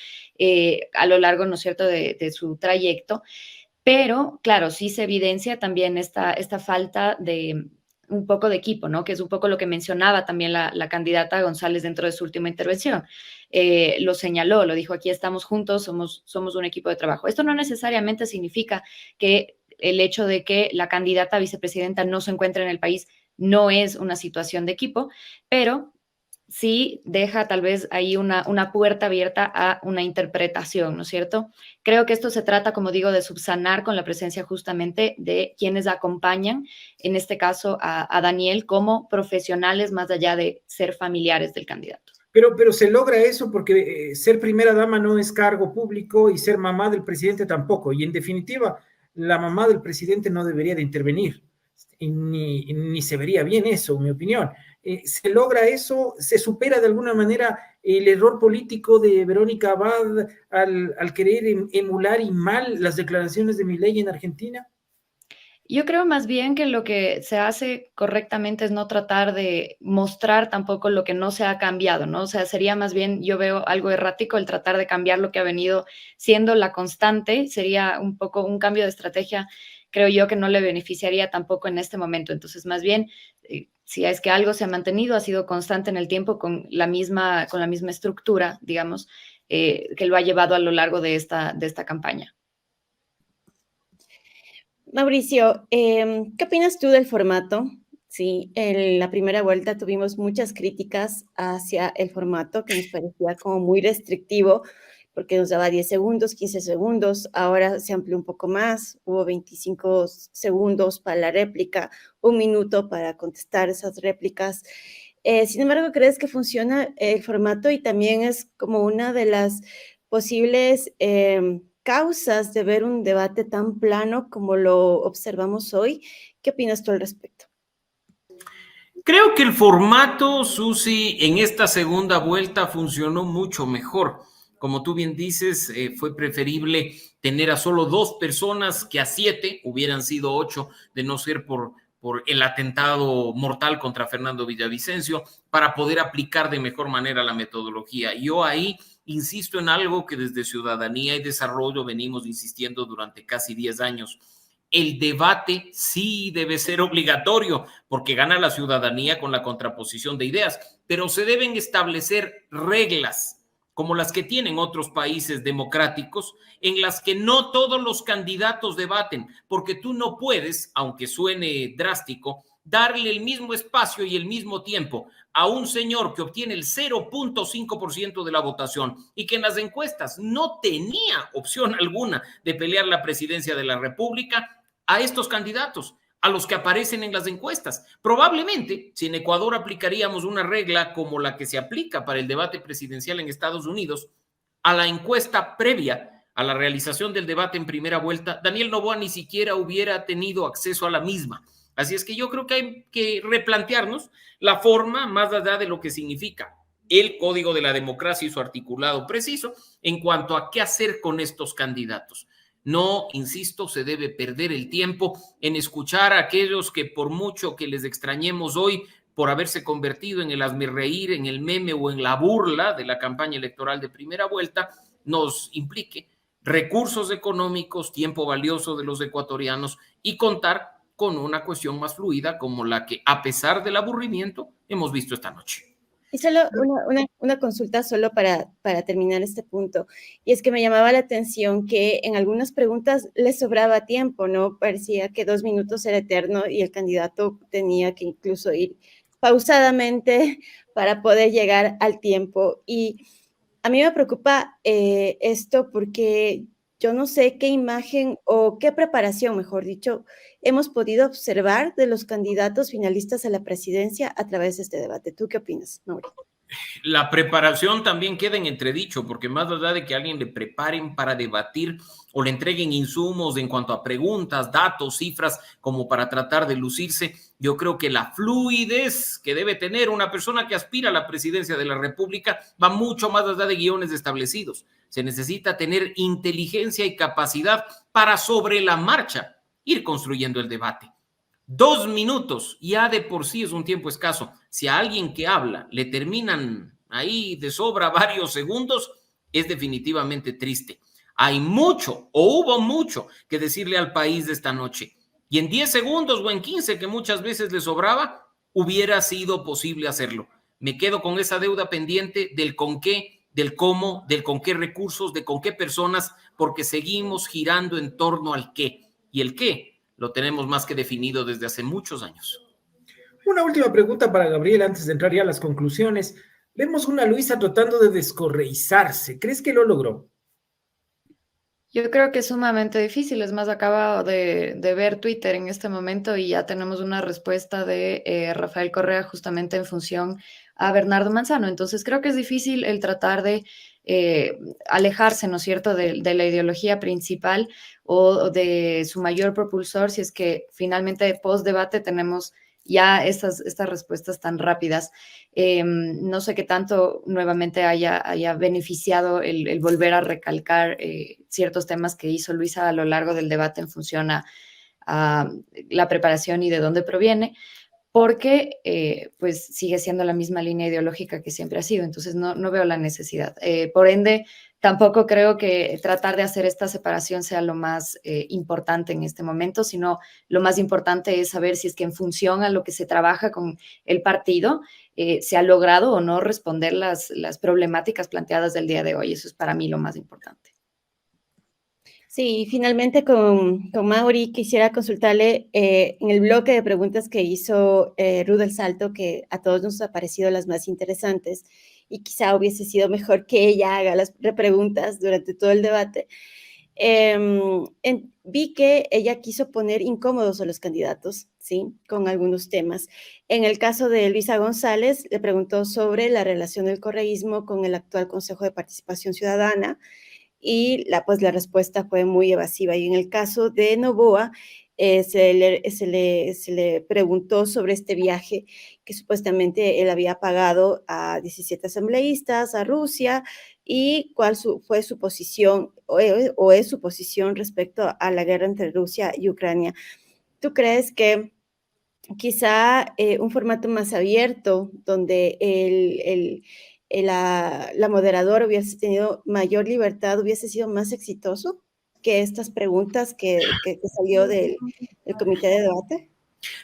a lo largo, ¿no es cierto?, de su trayecto, pero claro, sí se evidencia también esta falta de un poco de equipo, ¿no? Que es un poco lo que mencionaba también la candidata González dentro de su última intervención. Lo señaló, lo dijo, aquí estamos juntos, somos un equipo de trabajo. Esto no necesariamente significa que el hecho de que la candidata a vicepresidenta no se encuentre en el país no es una situación de equipo, pero sí deja tal vez ahí una puerta abierta a una interpretación, ¿no es cierto? Creo que esto se trata, como digo, de subsanar con la presencia justamente de quienes acompañan, en este caso a Daniel, como profesionales más allá de ser familiares del candidato. Pero se logra eso porque ser primera dama no es cargo público y ser mamá del presidente tampoco. Y en definitiva, la mamá del presidente no debería de intervenir. Ni se vería bien eso, en mi opinión. Se logra eso, se supera de alguna manera el error político de Verónica Abad al querer emular y mal las declaraciones de Milei en Argentina. Yo creo más bien que lo que se hace correctamente es no tratar de mostrar tampoco lo que no se ha cambiado, ¿no? O sea, sería más bien, yo veo algo errático el tratar de cambiar lo que ha venido siendo la constante, sería un poco un cambio de estrategia, creo yo, que no le beneficiaría tampoco en este momento. Entonces, más bien, si es que algo se ha mantenido, ha sido constante en el tiempo con la misma estructura, digamos, que lo ha llevado a lo largo de esta campaña. Mauricio, ¿qué opinas tú del formato? Sí, en la primera vuelta tuvimos muchas críticas hacia el formato que nos parecía como muy restrictivo, porque nos daba 10 segundos, 15 segundos, ahora se amplió un poco más, hubo 25 segundos para la réplica, 1 minuto para contestar esas réplicas. Sin embargo, ¿crees que funciona el formato? Y también es como una de las posibles causas de ver un debate tan plano como lo observamos hoy. ¿Qué opinas tú al respecto? Creo que el formato, Susi, en esta segunda vuelta funcionó mucho mejor. Como tú bien dices, fue preferible tener a solo 2 personas que a 7, hubieran sido 8, de no ser por el atentado mortal contra Fernando Villavicencio, para poder aplicar de mejor manera la metodología. Yo ahí insisto en algo que desde Ciudadanía y Desarrollo venimos insistiendo durante casi 10 años. El debate sí debe ser obligatorio porque gana la ciudadanía con la contraposición de ideas, pero se deben establecer reglas como las que tienen otros países democráticos, en las que no todos los candidatos debaten, porque tú no puedes, aunque suene drástico, darle el mismo espacio y el mismo tiempo a un señor que obtiene el 0.5% de la votación y que en las encuestas no tenía opción alguna de pelear la presidencia de la República, a estos candidatos, a los que aparecen en las encuestas. Probablemente, si en Ecuador aplicaríamos una regla como la que se aplica para el debate presidencial en Estados Unidos, a la encuesta previa a la realización del debate en primera vuelta, Daniel Noboa ni siquiera hubiera tenido acceso a la misma. Así es que yo creo que hay que replantearnos la forma más allá de lo que significa el Código de la Democracia y su articulado preciso en cuanto a qué hacer con estos candidatos. No, insisto, se debe perder el tiempo en escuchar a aquellos que por mucho que les extrañemos hoy por haberse convertido en el hazmerreír, en el meme o en la burla de la campaña electoral de primera vuelta, nos implique recursos económicos, tiempo valioso de los ecuatorianos y contar con una cuestión más fluida como la que, a pesar del aburrimiento, hemos visto esta noche. Y solo una consulta solo para terminar este punto, y es que me llamaba la atención que en algunas preguntas le sobraba tiempo, ¿no? Parecía que 2 minutos era eterno y el candidato tenía que incluso ir pausadamente para poder llegar al tiempo. Y a mí me preocupa esto porque yo no sé qué imagen o qué preparación, mejor dicho, hemos podido observar de los candidatos finalistas a la presidencia a través de este debate. ¿Tú qué opinas, Mauri? La preparación también queda en entredicho, porque más allá de que a alguien le preparen para debatir o le entreguen insumos en cuanto a preguntas, datos, cifras, como para tratar de lucirse, yo creo que la fluidez que debe tener una persona que aspira a la presidencia de la República va mucho más allá de guiones establecidos. Se necesita tener inteligencia y capacidad para sobre la marcha ir construyendo el debate. 2 minutos ya de por sí es un tiempo escaso. Si a alguien que habla le terminan ahí de sobra varios segundos, es definitivamente triste. Hay mucho o hubo mucho que decirle al país de esta noche. Y en 10 segundos o en 15, que muchas veces le sobraba, hubiera sido posible hacerlo. Me quedo con esa deuda pendiente del con qué, del cómo, del con qué recursos, de con qué personas, porque seguimos girando en torno al qué. Y el qué lo tenemos más que definido desde hace muchos años. Una última pregunta para Gabriel antes de entrar ya a las conclusiones. Vemos una Luisa tratando de descorreizarse. ¿Crees que lo logró? Yo creo que es sumamente difícil. Es más, acabo de ver Twitter en este momento y ya tenemos una respuesta de Rafael Correa justamente en función a Bernardo Manzano. Entonces creo que es difícil el tratar de alejarse, ¿no es cierto?, de la ideología principal o de su mayor propulsor, si es que finalmente post-debate tenemos ya estas respuestas tan rápidas. No sé qué tanto nuevamente haya beneficiado el volver a recalcar ciertos temas que hizo Luisa a lo largo del debate en función a la preparación y de dónde proviene, porque pues sigue siendo la misma línea ideológica que siempre ha sido, entonces no veo la necesidad. Por ende, tampoco creo que tratar de hacer esta separación sea lo más importante en este momento, sino lo más importante es saber si es que en función a lo que se trabaja con el partido, se ha logrado o no responder las problemáticas planteadas del día de hoy. Eso es para mí lo más importante. Sí, finalmente con Mauri quisiera consultarle en el bloque de preguntas que hizo Rudel Salto, que a todos nos ha parecido las más interesantes, y quizá hubiese sido mejor que ella haga las repreguntas durante todo el debate. Vi que ella quiso poner incómodos a los candidatos, ¿sí? Con algunos temas. En el caso de Luisa González, le preguntó sobre la relación del correísmo con el actual Consejo de Participación Ciudadana y la respuesta fue muy evasiva. Y en el caso de Noboa, se le preguntó sobre este viaje que supuestamente él había pagado a 17 asambleístas a Rusia y cuál fue su posición o es su posición respecto a la guerra entre Rusia y Ucrania. ¿Tú crees que quizá un formato más abierto donde la moderadora hubiese tenido mayor libertad hubiese sido más exitoso que estas preguntas que salió del comité de debate?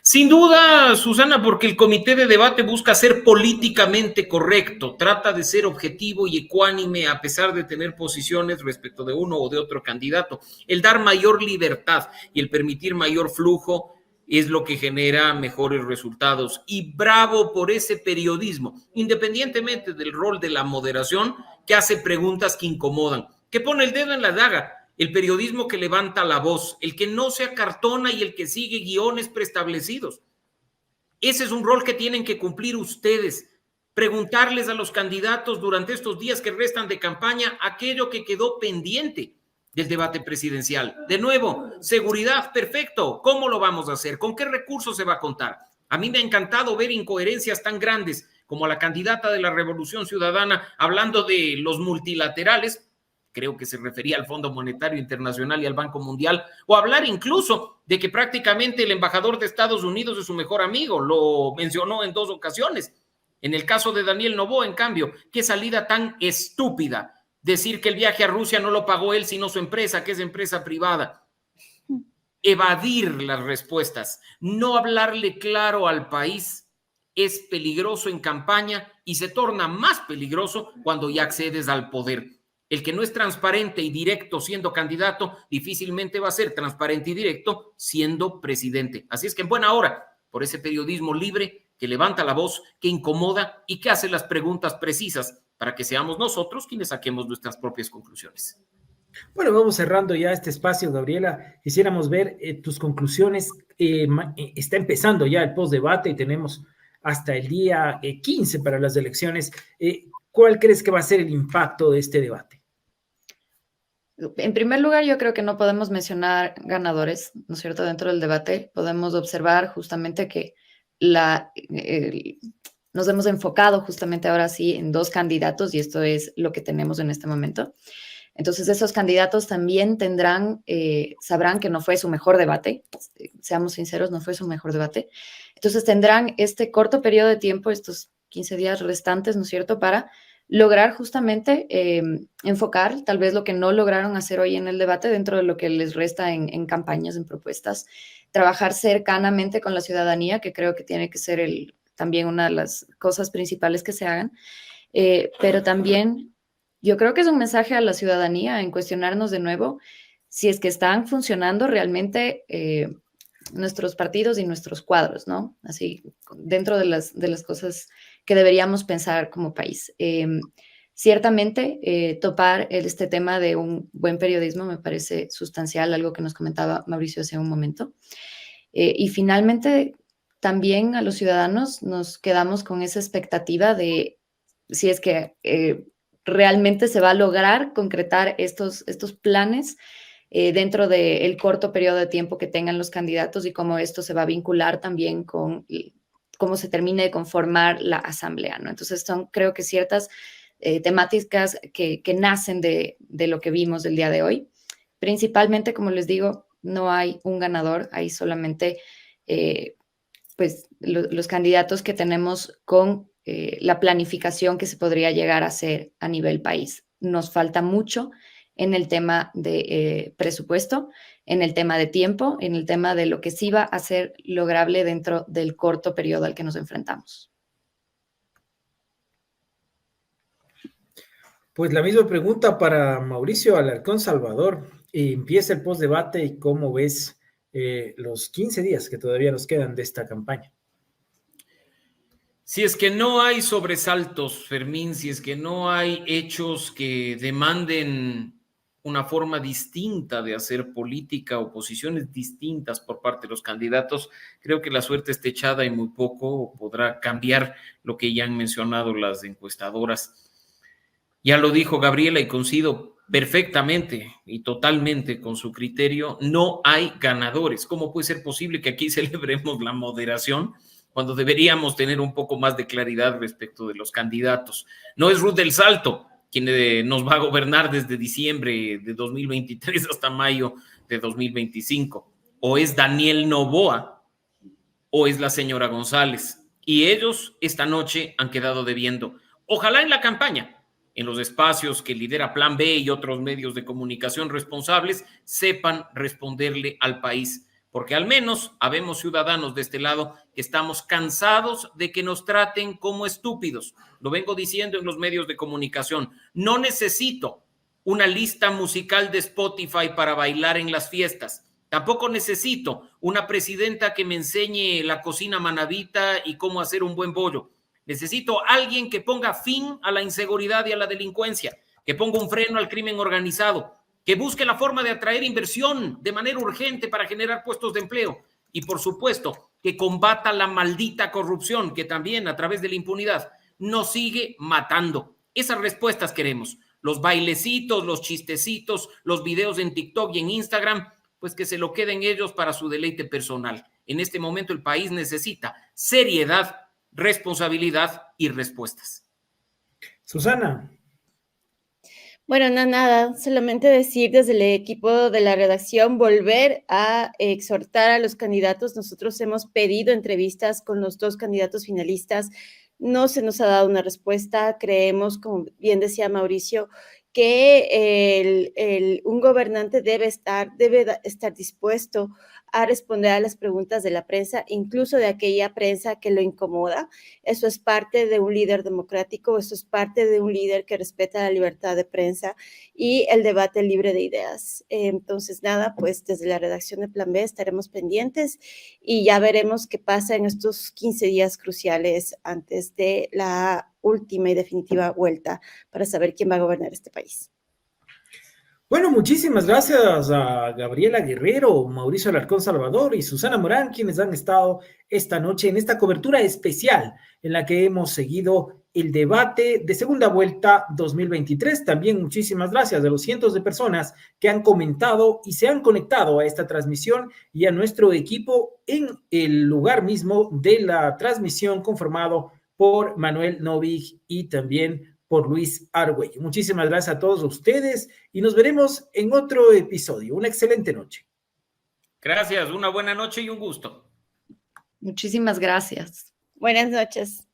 Sin duda, Susana, porque el comité de debate busca ser políticamente correcto, trata de ser objetivo y ecuánime a pesar de tener posiciones respecto de uno o de otro candidato. El dar mayor libertad y el permitir mayor flujo es lo que genera mejores resultados. Y bravo por ese periodismo, independientemente del rol de la moderación, que hace preguntas que incomodan, que pone el dedo en la daga. El periodismo que levanta la voz, el que no se acartona y el que sigue guiones preestablecidos. Ese es un rol que tienen que cumplir ustedes. Preguntarles a los candidatos durante estos días que restan de campaña aquello que quedó pendiente del debate presidencial. De nuevo, seguridad, perfecto. ¿Cómo lo vamos a hacer? ¿Con qué recursos se va a contar? A mí me ha encantado ver incoherencias tan grandes como la candidata de la Revolución Ciudadana hablando de los multilaterales, creo que se refería al Fondo Monetario Internacional y al Banco Mundial, o hablar incluso de que prácticamente el embajador de Estados Unidos es su mejor amigo, lo mencionó en 2 ocasiones. En el caso de Daniel Noboa, en cambio, qué salida tan estúpida, decir que el viaje a Rusia no lo pagó él, sino su empresa, que es empresa privada. Evadir las respuestas, no hablarle claro al país es peligroso en campaña y se torna más peligroso cuando ya accedes al poder. El que no es transparente y directo siendo candidato, difícilmente va a ser transparente y directo siendo presidente. Así es que en buena hora, por ese periodismo libre que levanta la voz, que incomoda y que hace las preguntas precisas para que seamos nosotros quienes saquemos nuestras propias conclusiones. Bueno, vamos cerrando ya este espacio, Gabriela. Quisiéramos ver tus conclusiones. Está empezando ya el postdebate y tenemos hasta el día 15 para las elecciones. ¿Cuál crees que va a ser el impacto de este debate? En primer lugar, yo creo que no podemos mencionar ganadores, ¿no es cierto? Dentro del debate podemos observar justamente que nos hemos enfocado justamente ahora sí en 2 candidatos y esto es lo que tenemos en este momento. Entonces, esos candidatos también sabrán que no fue su mejor debate, seamos sinceros, no fue su mejor debate. Entonces, tendrán este corto periodo de tiempo, estos 15 días restantes, ¿no es cierto?, para lograr justamente enfocar tal vez lo que no lograron hacer hoy en el debate dentro de lo que les resta en campañas, en propuestas, trabajar cercanamente con la ciudadanía, que creo que tiene que ser también una de las cosas principales que se hagan, pero también yo creo que es un mensaje a la ciudadanía en cuestionarnos de nuevo si es que están funcionando realmente nuestros partidos y nuestros cuadros, ¿no? Así, dentro de las cosas que deberíamos pensar como país. Ciertamente, topar este tema de un buen periodismo me parece sustancial, algo que nos comentaba Mauricio hace un momento. Y finalmente, también a los ciudadanos nos quedamos con esa expectativa de si es que realmente se va a lograr concretar estos planes dentro del corto periodo de tiempo que tengan los candidatos y cómo esto se va a vincular también con cómo se termine de conformar la asamblea, ¿no? Entonces son, creo que ciertas temáticas que nacen de lo que vimos el día de hoy. Principalmente, como les digo, no hay un ganador, hay solamente pues los candidatos que tenemos con la planificación que se podría llegar a hacer a nivel país. Nos falta mucho en el tema de presupuesto, en el tema de tiempo, en el tema de lo que sí va a ser lograble dentro del corto periodo al que nos enfrentamos. Pues la misma pregunta para Mauricio Alarcón Salvador. Empieza el postdebate y cómo ves los 15 días que todavía nos quedan de esta campaña. Si es que no hay sobresaltos, Fermín, si es que no hay hechos que demanden una forma distinta de hacer política o posiciones distintas por parte de los candidatos, creo que la suerte está echada y muy poco podrá cambiar lo que ya han mencionado las encuestadoras. Ya lo dijo Gabriela y coincido perfectamente y totalmente con su criterio, no hay ganadores. ¿Cómo puede ser posible que aquí celebremos la moderación cuando deberíamos tener un poco más de claridad respecto de los candidatos? No es Ruth del Salto quien nos va a gobernar desde diciembre de 2023 hasta mayo de 2025, o es Daniel Noboa, o es la señora González, y ellos esta noche han quedado debiendo. Ojalá en la campaña, en los espacios que lidera Plan B y otros medios de comunicación responsables, sepan responderle al país, porque al menos habemos ciudadanos de este lado que estamos cansados de que nos traten como estúpidos. Lo vengo diciendo en los medios de comunicación. No necesito una lista musical de Spotify para bailar en las fiestas. Tampoco necesito una presidenta que me enseñe la cocina manabita y cómo hacer un buen bollo. Necesito alguien que ponga fin a la inseguridad y a la delincuencia, que ponga un freno al crimen organizado, que busque la forma de atraer inversión de manera urgente para generar puestos de empleo y, por supuesto, que combata la maldita corrupción que también, a través de la impunidad, nos sigue matando. Esas respuestas queremos. Los bailecitos, los chistecitos, los videos en TikTok y en Instagram, pues que se lo queden ellos para su deleite personal. En este momento el país necesita seriedad, responsabilidad y respuestas. Susana. Bueno, no, nada, solamente decir desde el equipo de la redacción, volver a exhortar a los candidatos. Nosotros hemos pedido entrevistas con los 2 candidatos finalistas, no se nos ha dado una respuesta. Creemos, como bien decía Mauricio, que un gobernante debe estar dispuesto a responder a las preguntas de la prensa, incluso de aquella prensa que lo incomoda. Eso es parte de un líder democrático, eso es parte de un líder que respeta la libertad de prensa y el debate libre de ideas. Entonces, nada, pues desde la redacción de Plan B estaremos pendientes y ya veremos qué pasa en estos 15 días cruciales antes de la última y definitiva vuelta para saber quién va a gobernar este país. Bueno, muchísimas gracias a Gabriela Guerrero, Mauricio Alarcón Salvador y Susana Morán, quienes han estado esta noche en esta cobertura especial en la que hemos seguido el debate de segunda vuelta 2023. También muchísimas gracias a los cientos de personas que han comentado y se han conectado a esta transmisión y a nuestro equipo en el lugar mismo de la transmisión conformado por Manuel Novig y también por Luis Argüello. Muchísimas gracias a todos ustedes y nos veremos en otro episodio. Una excelente noche. Gracias, una buena noche y un gusto. Muchísimas gracias. Buenas noches.